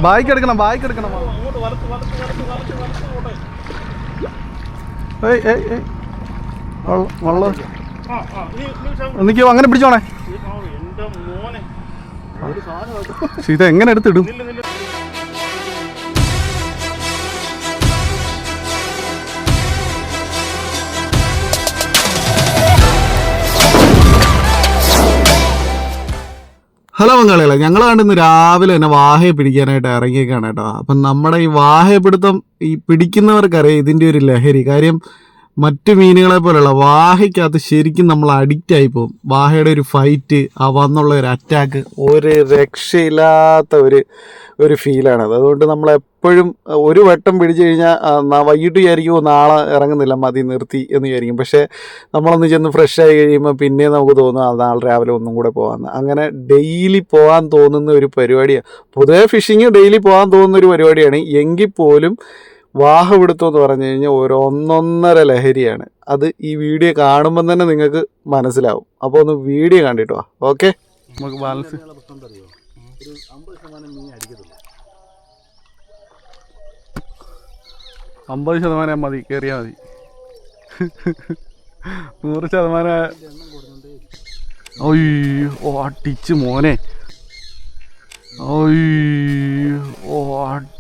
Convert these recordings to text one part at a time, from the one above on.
ബായിക്ക് എടുക്കണം. വെള്ളം എനിക്ക് അങ്ങനെ പിടിച്ചോണേ. ഇതെങ്ങനെ എടുത്തിടും? ഹലോ പങ്കാളികളെ, ഞങ്ങളാണ്ട് ഇന്ന് രാവിലെ തന്നെ വാഹയെ പിടിക്കാനായിട്ട് ഇറങ്ങിയേക്കാണ് കേട്ടോ. അപ്പം നമ്മുടെ ഈ വാഹയപ്പിടുത്തം ഈ പിടിക്കുന്നവർക്കറിയാം ഇതിൻ്റെ ഒരു ലഹരി. കാര്യം മറ്റു മീനുകളെ പോലെയുള്ള വാഹയ്ക്കകത്ത് ശരിക്കും നമ്മൾ അഡിക്റ്റ് ആയി പോകും. വാഹയുടെ ഒരു ഫൈറ്റ്, വന്നുള്ള ഒരു അറ്റാക്ക്, ഒരു രക്ഷയില്ലാത്ത ഒരു ഫീലാണത്. അതുകൊണ്ട് നമ്മളെപ്പോഴും ഒരു വട്ടം പിടിച്ചു കഴിഞ്ഞാൽ വൈകിട്ട് വിചാരിക്കുമോ നാളെ ഇറങ്ങുന്നില്ല, മതി നിർത്തി എന്ന് വിചാരിക്കും. പക്ഷേ നമ്മളൊന്ന് ചെന്ന് ഫ്രഷ് ആയി കഴിയുമ്പോൾ പിന്നെ നമുക്ക് തോന്നും നാളെ രാവിലെ ഒന്നും കൂടെ പോകാമെന്ന്. അങ്ങനെ ഡെയിലി പോകാൻ തോന്നുന്ന ഒരു പരിപാടിയാണ്. പൊതുവേ ഫിഷിങ് ഡെയിലി പോകാൻ തോന്നുന്ന ഒരു പരിപാടിയാണ്. എങ്കിൽ പോലും വാഹപിടുത്തം എന്ന് പറഞ്ഞു കഴിഞ്ഞാൽ ഒന്നൊന്നര ലഹരിയാണ്. അത് ഈ വീഡിയോ കാണുമ്പം തന്നെ നിങ്ങൾക്ക് മനസ്സിലാവും. അപ്പോൾ ഒന്ന് വീഡിയോ കണ്ടിട്ടോ. ഓക്കെ, നമുക്ക് ബാലൻസ് 50% മതി, കയറിയാൽ മതി. 100%. ഓ അടിച്ച് മോനെ,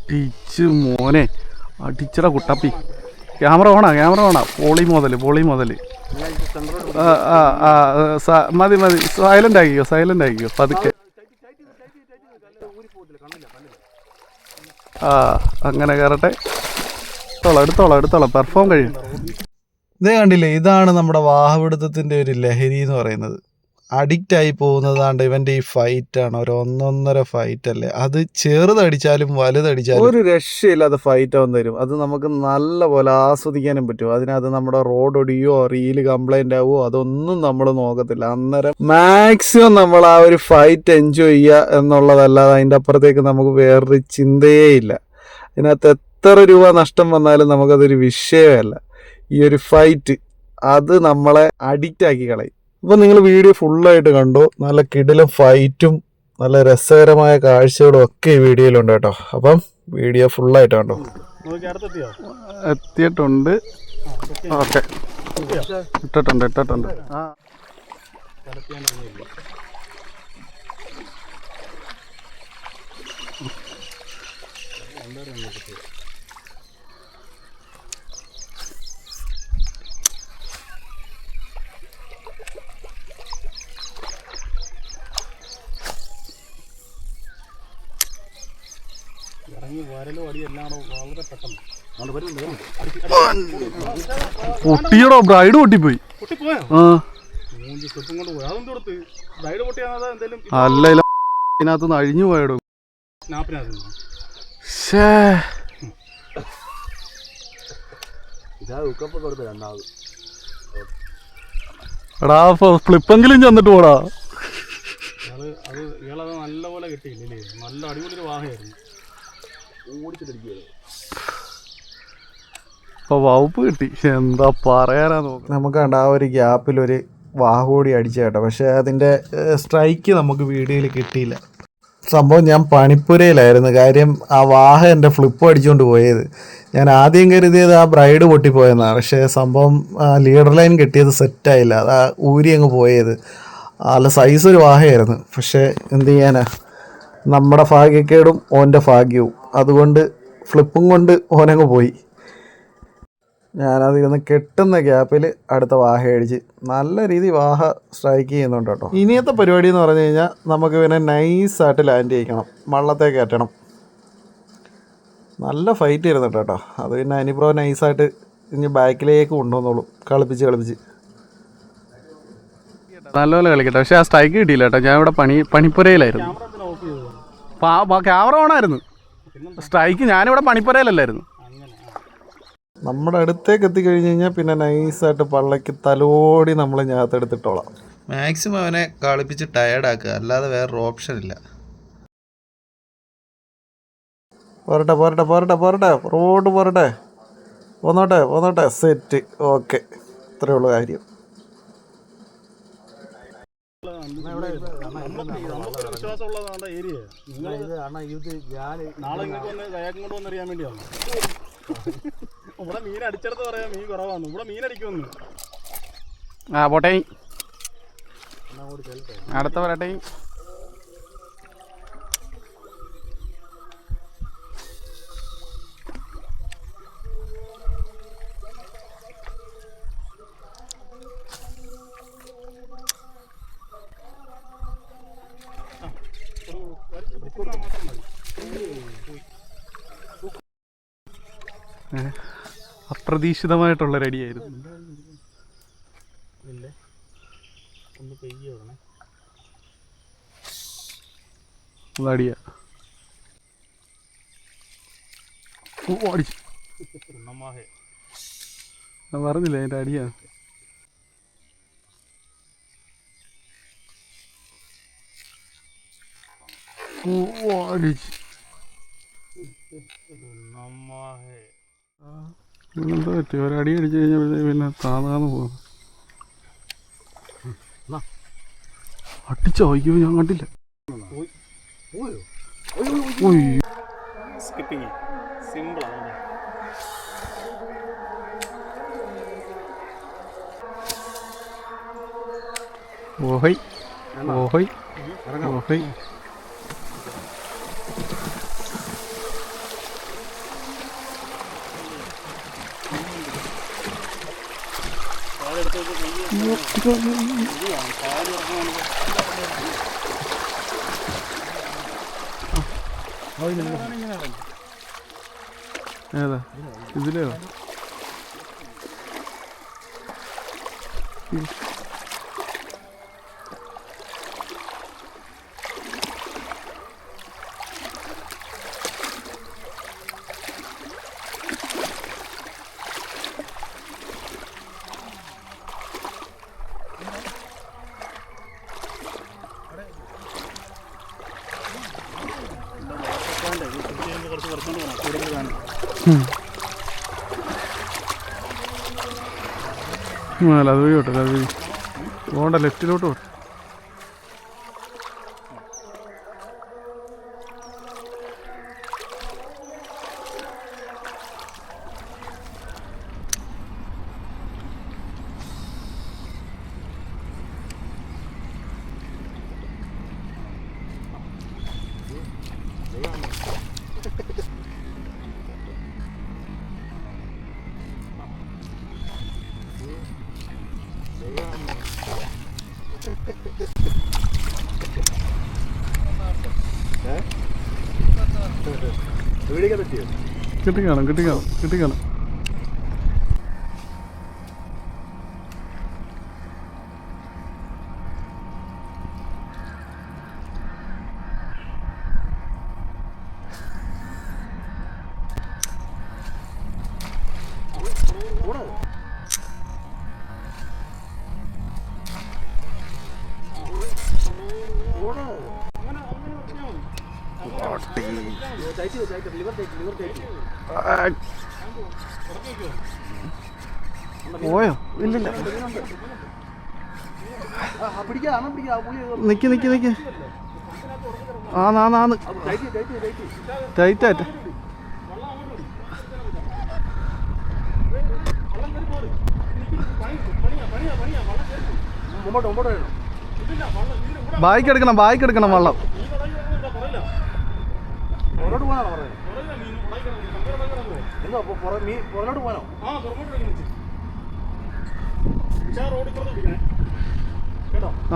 അടിച്ച് മോനെ, അടിച്ചട കുട്ടപ്പി. ക്യാമറ വേണ. പോളി മുതൽ മതി. സൈലന്റ് ആക്കിക്കോ പതുക്കെ. അങ്ങനെ കയറട്ടെ. എടുത്തോളാം. പെർഫോം കഴിയും. ഇതേ കണ്ടില്ലേ, ഇതാണ് നമ്മുടെ വാഹപിടുത്തത്തിൻ്റെ ഒരു ലഹരി എന്ന് പറയുന്നത്. അഡിക്റ്റ് ആയി പോകുന്നതാണ്ട് ഇവൻ്റെ ഈ ഫൈറ്റാണ്. ഒന്നൊന്നര ഫൈറ്റ് അല്ലേ. അത് ചെറുതടിച്ചാലും വലുതടിച്ചാലും ഒരു രക്ഷയില്ലാതെ ഫൈറ്റ് ആവാൻ തരും. അത് നമുക്ക് നല്ല പോലെ ആസ്വദിക്കാനും പറ്റും. അതിനകത്ത് നമ്മുടെ റോഡ് ഒടിയോ റീല് കംപ്ലൈൻ്റ് ആവുമോ അതൊന്നും നമ്മൾ നോക്കത്തില്ല. അന്നേരം മാക്സിമം നമ്മൾ ആ ഒരു ഫൈറ്റ് എൻജോയ് ചെയ്യുക എന്നുള്ളതല്ലാതെ അതിൻ്റെ അപ്പുറത്തേക്ക് നമുക്ക് വേറൊരു ചിന്തയേ ഇല്ല. ഇതിനകത്ത് എത്ര രൂപ നഷ്ടം വന്നാലും നമുക്കതൊരു വിഷയമല്ല. ഈ ഒരു ഫൈറ്റ് അത് നമ്മളെ അഡിക്റ്റ് ആക്കി കളയും. അപ്പോൾ നിങ്ങൾ വീഡിയോ ഫുള്ളായിട്ട് കണ്ടോ. നല്ല കിടിലം ഫൈറ്റും നല്ല രസകരമായ കാഴ്ചകളും ഒക്കെ ഈ വീഡിയോയിലുണ്ട് കേട്ടോ. അപ്പം വീഡിയോ ഫുള്ളായിട്ട് കണ്ടോ. എത്തിയിട്ടുണ്ട്. ഓക്കെ, ഇട്ടിട്ടുണ്ട്. പൊട്ടിയടോ, ബ്രൈഡ് പൊട്ടിപ്പോയി. അല്ല, ഇതിനകത്തുനിന്ന് അഴിഞ്ഞു പോയടോ. എടാ ഫ്ലിപ്പെങ്കിലും ചെന്നിട്ട് പോടാ. നല്ലപോലെ കിട്ടിയില്ലേ, നല്ല അടിപൊളി വാഹയായിരുന്നു. ഇപ്പൊ വകുപ്പ് കിട്ടി, എന്താ പറയാനാ നോക്ക്. നമുക്ക് കണ്ട ആ ഒരു ഗ്യാപ്പിൽ ഒരു വാഹ കൂടി അടിച്ച കേട്ടോ. പക്ഷെ അതിൻ്റെ സ്ട്രൈക്ക് നമുക്ക് വീഡിയോയിൽ കിട്ടിയില്ല. സംഭവം ഞാൻ പണിപ്പുരയിലായിരുന്നു. കാര്യം ആ വാഹ എൻ്റെ ഫ്ലിപ്പ് അടിച്ചുകൊണ്ട് പോയത്. ഞാൻ ആദ്യം കരുതിയത് ആ ബ്രൈഡ് പൊട്ടിപ്പോയെന്നാണ്. പക്ഷേ സംഭവം ലീഡർ ലൈൻ കിട്ടിയത് സെറ്റായില്ല. അത് ഊരി അങ്ങ് പോയത്. നല്ല സൈസ് ഒരു വാഹയായിരുന്നു. പക്ഷേ എന്ത് ചെയ്യാനാ, നമ്മുടെ ഭാഗ്യക്കേടും ഓൻ്റെ ഭാഗ്യവും. അതുകൊണ്ട് ഫ്ലിപ്പും കൊണ്ട് ഓനങ്ങ് പോയി. ഞാനതിരുന്ന് കെട്ടുന്ന ഗ്യാപ്പിൽ അടുത്ത വാഹ അടിച്ച് നല്ല രീതിയിൽ വാഹ സ്ട്രൈക്ക് ചെയ്യുന്നുണ്ട് കേട്ടോ. ഇനിയത്തെ പരിപാടി എന്ന് പറഞ്ഞു കഴിഞ്ഞാൽ നമുക്ക് പിന്നെ നൈസായിട്ട് ലാൻഡ് ചെയ്യിക്കണം, വള്ളത്തേക്ക് കയറ്റണം. നല്ല ഫൈറ്റ് ചെയ്യുന്നുണ്ട് കേട്ടോ. അത് പിന്നെ അനിപ്രോ നൈസായിട്ട് ഇനി ബാക്കിലേക്ക് കൊണ്ടുവന്നോളും, കളിപ്പിച്ച് നല്ലപോലെ കളിക്കട്ടെ. പക്ഷേ ആ സ്ട്രൈക്ക് കിട്ടിയില്ല കേട്ടോ. ഞാൻ ഇവിടെ പണിപ്പുരയിലായിരുന്നു. ക്യാമറ ഓണായിരുന്നു. സ്ട്രൈക്ക് ഞാനിവിടെ പണിപ്പുരയിലല്ലായിരുന്നു. നമ്മുടെ അടുത്തേക്ക് എത്തിക്കഴിഞ്ഞ് കഴിഞ്ഞാൽ പിന്നെ നൈസായിട്ട് പള്ളയ്ക്ക് തലോടി നമ്മൾ ഞാത്തെടുത്തിട്ടോളാം. മാക്സിമം അവനെ കളിപ്പിച്ച് ടയേർഡാക്കുക, അല്ലാതെ വേറൊരു ഓപ്ഷൻ ഇല്ല. പോരട്ടെ പോരട്ടെ പോരട്ടെ പോരട്ടെ റോഡ് പോരട്ടെ. പോന്നോട്ടെ പോന്നോട്ടെ. സെറ്റ്. ഓക്കെ, ഇത്രയേ ഉള്ളൂ കാര്യം. വിശ്വാസമുള്ള ഏരിയ നാളെ ഇങ്ങോട്ട് വന്ന് കയാക്കും കൊണ്ട് വന്നറിയാൻ വേണ്ടിയാണ്. ഇവിടെ മീൻ അടിച്ചെടുത്ത് പറയാം മീൻ കുറവാണ്. ഇവിടെ മീൻ അടിക്കുമെന്ന്. ആ പോട്ടെ, അടുത്ത പറയട്ടെ. അപ്രതീക്ഷിതമായിട്ടുള്ള റെഡിയായിരുന്നു. അടിയാ അടിച്ചു. ഞാൻ പറഞ്ഞില്ലേ അതിൻ്റെ അടിയാ. അടിച്ചു. പിന്നെന്താ പറ്റി, ഒരടി അടിച്ചു കഴിഞ്ഞാൽ പിന്നെ താന്നാന്ന് പോകുന്നു. അടിച്ചോ? അയ്യോ ഞാൻ കണ്ടില്ല. സ്കിപ്പിങ് സിമ്പിളാണ്. ഓഹോയ് ഓഹോയ് ഓഹോയ്. ഏതാ ഇതിലേതാ? അത് വഴി പോട്ടെ, അത് വഴി പോകണ്ട, ലെഫ്റ്റിലോട്ട് പോട്ടെ. കിട്ടിക്കാണും കിട്ടിക്കാണും കിട്ടിക്കാണും. പോയോ? ഇല്ലില്ല, നിക്ക് നിക്ക് നിക്ക്. ആന്ന് ടൈറ്റായിട്ട്. ബായിക്ക് എടുക്കണം വള്ളം.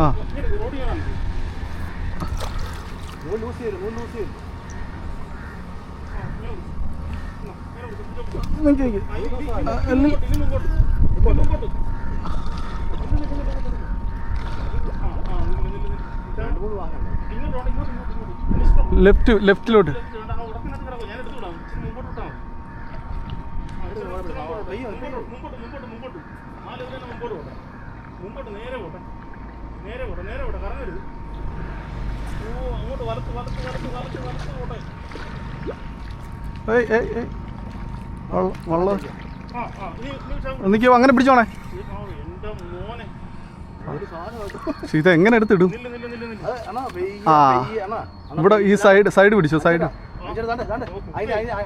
ആ ലെഫ്റ്റിലോട്ട്. മുമ്പോട്ട് നേരെ പോട്ടെ, നേരെ പോട്ടെ, നേരെ പോട്ടെ, കറങ്ങരുത്. ഓ അങ്ങോട്ട് വലത്ത് വലത്ത് വലത്ത് വലത്ത് വലത്ത് പോട്ടെ. ഏയ് ഏയ് ഏയ് വള്ളം ആ ആ നീ ഉഷാവ്. നിൽക്കുമോ അങ്ങനെ പിടിച്ചോണേ. എൻ്റെ മോനെ ഒരു സാധനം പക്ഷെ ഇത് എങ്ങനെ എടുത്തിടും? നില്ല് നില്ല് നില്ല് നില്ല്. അണ്ണാ ആ ഇവിടെ ഈ സൈഡ് പിടിച്ചോ, സൈഡ്.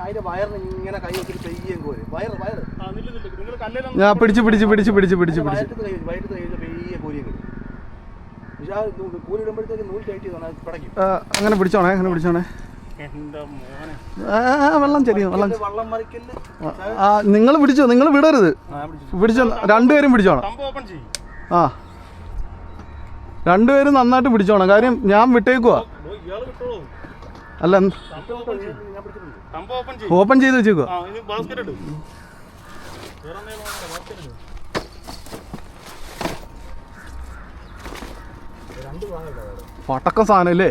അതിന്റെ വയറിന് ഇങ്ങനെ കൈ വെച്ചിട്ട് പെയ്യും കോര് വയറ് വയറ് ആ നില്ല് നില്ല് നിങ്ങൾ കല്ലേലും ഞാൻ പിടിച്ച് വയറ്റത്ത് പെയ്യ കോരിയും കിട്ടും. പക്ഷെ ആ കൂരി ഇടുമ്പോഴത്തേക്ക് നൂൽ ടൈറ്റ് ചെയ്താണ് പടയ്ക്കും. അങ്ങനെ പിടിച്ചോണേ, അങ്ങനെ പിടിച്ചോണേ. എൻ്റെ മോനെ വെള്ളം ചെറിയ വെള്ളം. വള്ളം മറിക്കല് നിങ്ങൾ പിടിച്ചോ, നിങ്ങൾ വിടരുത്. പിടിച്ചോ, രണ്ടുപേരും പിടിച്ചോണം. സംഭവം ഓപ്പൺ ചെയ്യും. ആ രണ്ടുപേരും നന്നായിട്ട് പിടിച്ചോണം. കാര്യം ഞാൻ വിട്ടേക്കുവാ. ഇയാൾ വിട്ടോളൂ. അല്ല സംഭവം ഓപ്പൺ ചെയ്യും. സംഭവം ഓപ്പൺ ചെയ്യും. ഓപ്പൺ ചെയ്ത് വെച്ചേക്കുവാ. ആ ഇനി ബാസ്ക്കറ്റ് ഇട്. വേറെ എന്തെങ്കിലും ബാസ്ക്കറ്റ് ഇട്. പടക്കം സാധനം അല്ലേ?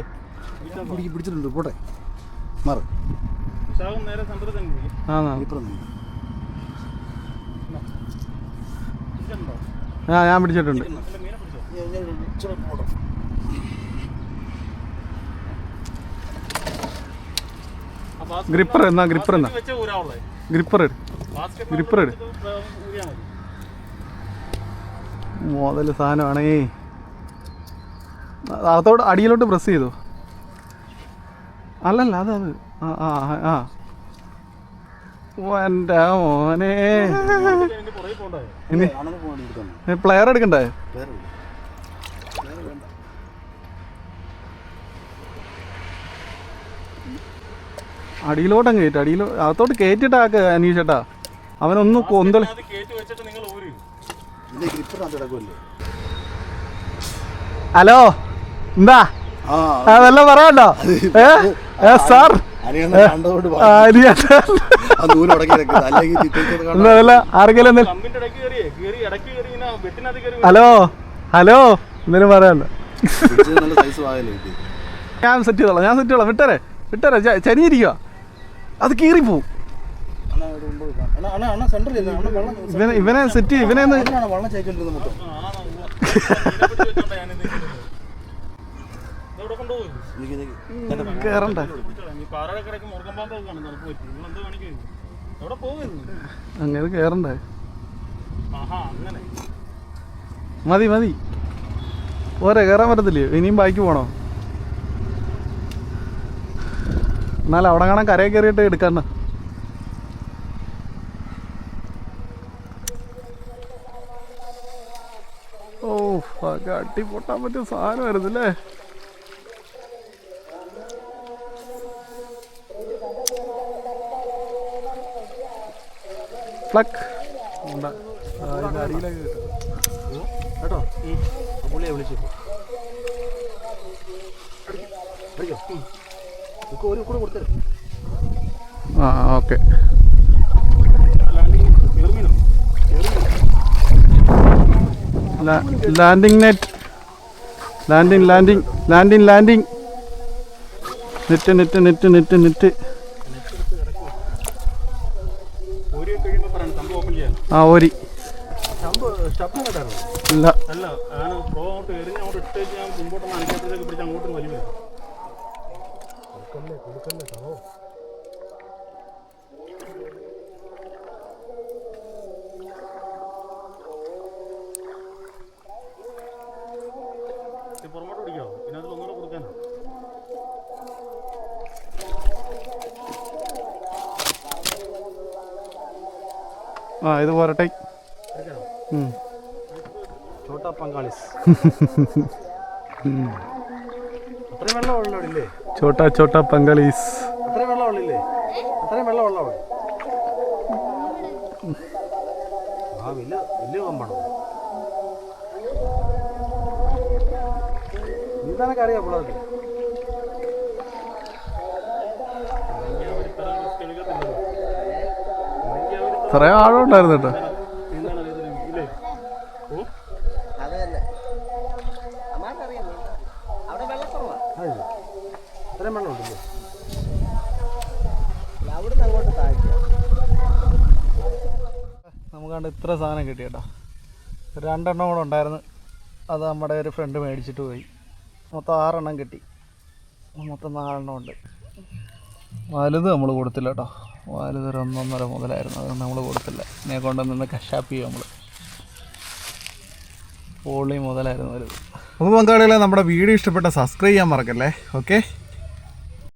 പിടിച്ചിട്ടുണ്ട് പോട്ടെ മാറ് ഉഷാവും നേരെ സെന്ററിൽ തന്നെ ഇരിക്കും. ഇപ്പുറം ഇതുണ്ടോ? ഞാൻ പിടിച്ചിട്ടുണ്ട്. അല്ല, മീനെ പിടിച്ചോ. ആ basket ഗ്രിപ്പർ എന്നാ, ഗ്രിപ്പർ എന്നാ, വെച്ച് ഊരാവുള്ളേ. ഗ്രിപ്പർ Basket ഗ്രിപ്പർ ഇത് ഊരിയാ മതി. മുതൽ സാധനമാണേ. അതോട് അടിയിലോട്ട് പ്രസ് ചെയ്തോ. അല്ലല്ല അത് ആ ആ ആ എൻ്റെ മോനെ. ഇതിന്റെ പുറകെ പോകണ്ടേ? ഇനി പ്ലെയർ എടുക്കണ്ടേ? അടിയിലോട്ടങ്ങ് കയറ്റും. അകത്തോട്ട് കയറ്റിട്ടാക്ക അനീഷേട്ടാ. അവനൊന്ന് കൊന്തളി. അത് കേറ്റി വെച്ചിട്ട് നിങ്ങൾ ഊരി. ഹലോ എന്താ വല്ല പറയാണ്ടോ? സാർ ആർക്കെങ്കിലും കമ്പിന്റെ ഇടയ്ക്ക് കയറി ഇടയ്ക്ക് കയറി ഇങ്ങനെ വെട്ടിനകത്ത് കയറി. ഹലോ ഹലോ എന്തെങ്കിലും പറയാണ്ടോ? ഞാൻ സെറ്റ് ചെയ്തോളാം വിട്ടേരെ ചരിഞ്ഞിരിക്കുക. അത് കീറിപ്പോവും. ഇവനെ സെറ്റ് ചെയ്യും. ഇവനെ വള്ളം ചേക്കൊണ്ടിരുന്ന മുട്ടം ഇവിടെ കൊണ്ടുപോകും. കേറണ്ടേ? ഈ പാറയുടെ കിടക്ക് മുറുക്കം പാമ്പൊക്കെ കാണും. തണുപ്പ് പറ്റി നിങ്ങൾ എന്ത് കാണിക്കും? എവിടെ പോകുന്നു? അങ്ങനെ കേറണ്ടേ? ആഹാ അങ്ങനെ മതി പോരെ, കയറാൻ പറ്റത്തില്ലേ? ഇനിയും ബാക്കി പോണോ? എന്നാലും അവിടെ കാണാൻ കരയിൽ കയറിയിട്ട് എടുക്കണ്ട. ഓ അടി പൊട്ടാൻ പറ്റിയ സാധനമായിരുന്നല്ലേ? പ്ലക്ക് അടിയിലേക്ക് കേട്ടോ പുള്ളിയെ വിളിച്ചു ഒരു കൂടെ കൊടുത്തരും. ആ okay. Landing net landing net ആ ഓരി ഇല്ല. അല്ല ഞാൻ പ്രോ അങ്ങോട്ട് എറിഞ്ഞ് അങ്ങോട്ട് ഇട്ട് ഞാൻ മുമ്പോട്ടൊന്ന് അനക്കാത്തതൊക്കെ പിടിച്ച് അങ്ങോട്ടും വലിയ പുറമോട്ട് പിടിക്കാവോ? പിന്നെ അതിൽ ഒന്നുകൂടെ കൊടുക്കാനോ? ആ ഇത് പോരട്ടെ. ചോട്ടാ പങ്കാളിസ് അത്രയും വെള്ളം ഉള്ളവിടെ ചോട്ടാ പങ്കാളീസ്. അത്രയും വെള്ളം ഉള്ളില്ലേ? അത്രയും വെള്ളം ഉള്ള അവിടെ ആ വലിയ കമ്പാണ്. നീന്താനൊക്കെ അറിയാം പിള്ളേർക്ക്. ഇത്രയും ആഴം ഉണ്ടായിരുന്നു കേട്ടോ. അത്രയും വെള്ളം ഉണ്ടല്ലേ? നമുക്കാണ്ട് ഇത്ര സാധനം കിട്ടി കേട്ടോ. 2 എണ്ണം കൂടെ ഉണ്ടായിരുന്നു. അത് നമ്മുടെ ഒരു ഫ്രണ്ട് മേടിച്ചിട്ട് പോയി. മൊത്തം 6 എണ്ണം കിട്ടി. മൊത്തം 4 എണ്ണം ഉണ്ട്. വലുത് നമ്മൾ കൊടുത്തില്ല കേട്ടോ. വലുതൊരു 1.5 മുതലായിരുന്നു, അതൊന്നും നമ്മൾ കൊടുത്തില്ല. ഇതിനെ കൊണ്ടുവന്ന് കശാപ്പ് ചെയ്യും നമ്മൾ. പോളി മുതലായിരുന്നു വലുത്. അപ്പോൾ പങ്കാളികളെ, നമ്മുടെ വീഡിയോ ഇഷ്ടപ്പെട്ട സബ്സ്ക്രൈബ് ചെയ്യാൻ മറക്കല്ലേ. ഓക്കെ.